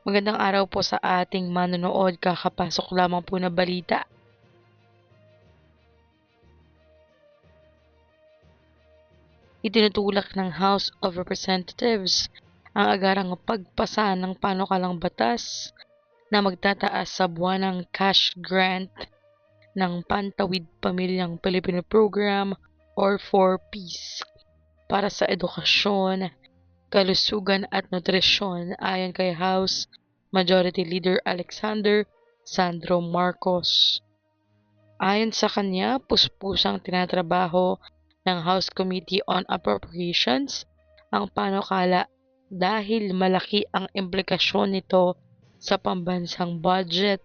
Magandang araw po sa ating manonood, kakapasok lamang po na balita. Itinutulak ng House of Representatives ang agarang pagpasa ng panukalang batas na magtataas sa buwanang cash grant ng Pantawid Pamilyang Pilipino Program or 4Ps para sa edukasyon, kalusugan at nutrisyon ayon kay House Majority Leader Alexander Sandro Marcos. Ayon sa kanya, puspusang tinatrabaho ng House Committee on Appropriations ang panukala dahil malaki ang implikasyon nito sa pambansang budget.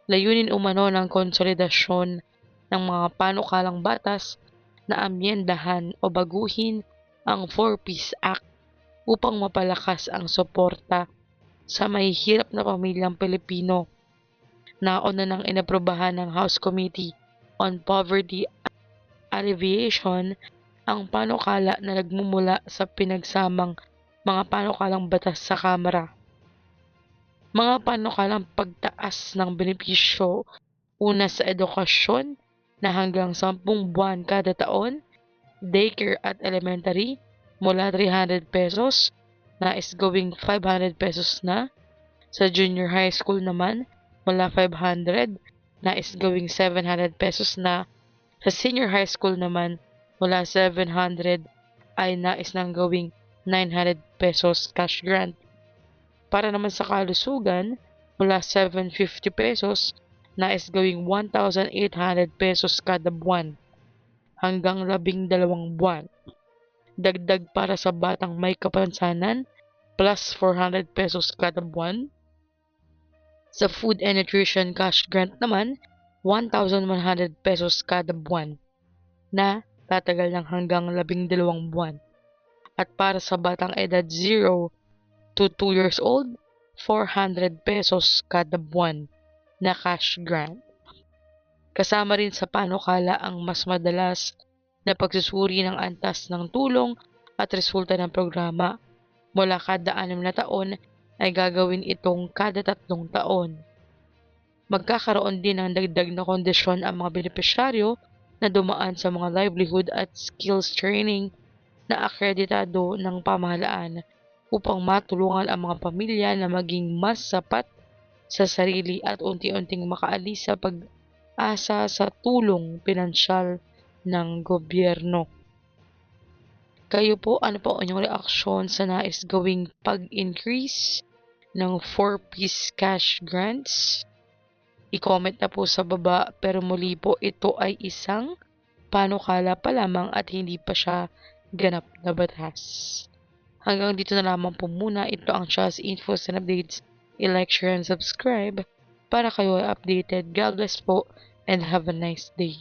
Layunin umano ng konsolidasyon ng mga panukalang batas na amyendahan o baguhin ang 4Ps Act upang mapalakas ang suporta sa mahihirap na pamilyang Pilipino. Nauna nang inaprubahan ng House Committee on Poverty Alleviation ang panukala na nagmumula sa pinagsamang mga panukalang batas sa Kamara. Mga panukalang pagtaas ng benepisyo, una sa edukasyon na hanggang 10 buwan kada taon, daycare at elementary mula 300 pesos na is going 500 pesos na, sa junior high school naman mula 500 na is going 700 pesos na, sa senior high school naman mula 700 ay nais nang gawing 900 pesos cash grant. Para naman sa kalusugan, mula 750 pesos nais gawing 1,800 pesos kada buwan hanggang 12 buwan. Dagdag para sa batang may kapansanan plus 400 pesos kada buwan. Sa food and nutrition cash grant naman, 1,100 pesos kada buwan na tatagal ng hanggang 12 buwan. At para sa batang edad 0 to 2 years old, 400 pesos kada buwan na cash grant. Kasama rin sa panukala ang mas madalas na pagsusuri ng antas ng tulong at resulta ng programa. Mula kada 6 na taon ay gagawin itong kada 3 taon. Magkakaroon din ng dagdag na kondisyon ang mga benepisyaryo na dumaan sa mga livelihood at skills training na akreditado ng pamahalaan upang matulungan ang mga pamilya na maging mas sapat sa sarili at unti-unting makaalis sa pag-asa sa tulong pinansyal ng gobyerno. Kayo po, ano po ang inyong reaksyon sa nais gawing pag-increase ng 4Ps cash grants? I-comment na po sa baba, pero muli po ito ay isang panukala pa lamang at hindi pa siya ganap na batas. Hanggang dito na lamang po muna. Ito ang Chas Infos and Updates. I-like, share, and subscribe para kayo ay updated. God bless po and have a nice day.